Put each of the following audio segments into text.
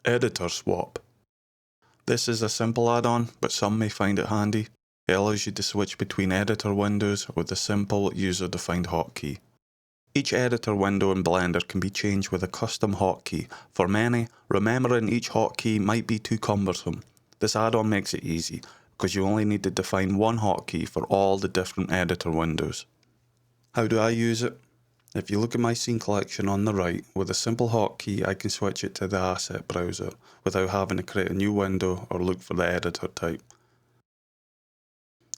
Editor Swap. This is a simple add-on, but some may find it handy. It allows you to switch between editor windows with a simple user-defined hotkey. Each editor window in Blender can be changed with a custom hotkey. For many, remembering each hotkey might be too cumbersome. This add-on makes it easy, because you only need to define one hotkey for all the different editor windows. How do I use it? If you look at my scene collection on the right, with a simple hotkey I can switch it to the asset browser without having to create a new window or look for the editor type.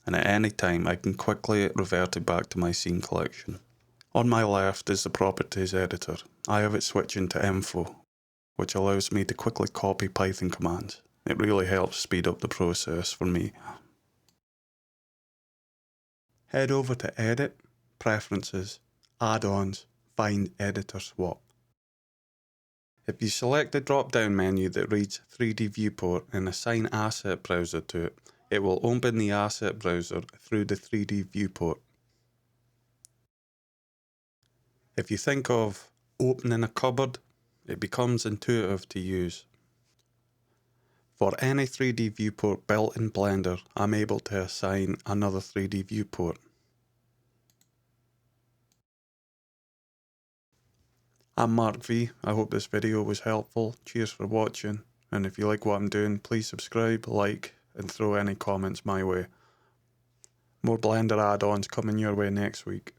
And at any time I can quickly revert it back to my scene collection. On my left is the properties editor. I have it switching to info, which allows me to quickly copy Python commands. It really helps speed up the process for me. Head over to Edit, Preferences, Add-ons, find Editor Swap. If you select the drop-down menu that reads 3D Viewport and assign Asset Browser to it, it will open the Asset Browser through the 3D Viewport. If you think of opening a cupboard, it becomes intuitive to use. For any 3D viewport built in Blender, I'm able to assign another 3D viewport. I'm Mark V. I hope this video was helpful. Cheers for watching, and if you like what I'm doing, please subscribe, like, and throw any comments my way. More Blender add-ons coming your way next week.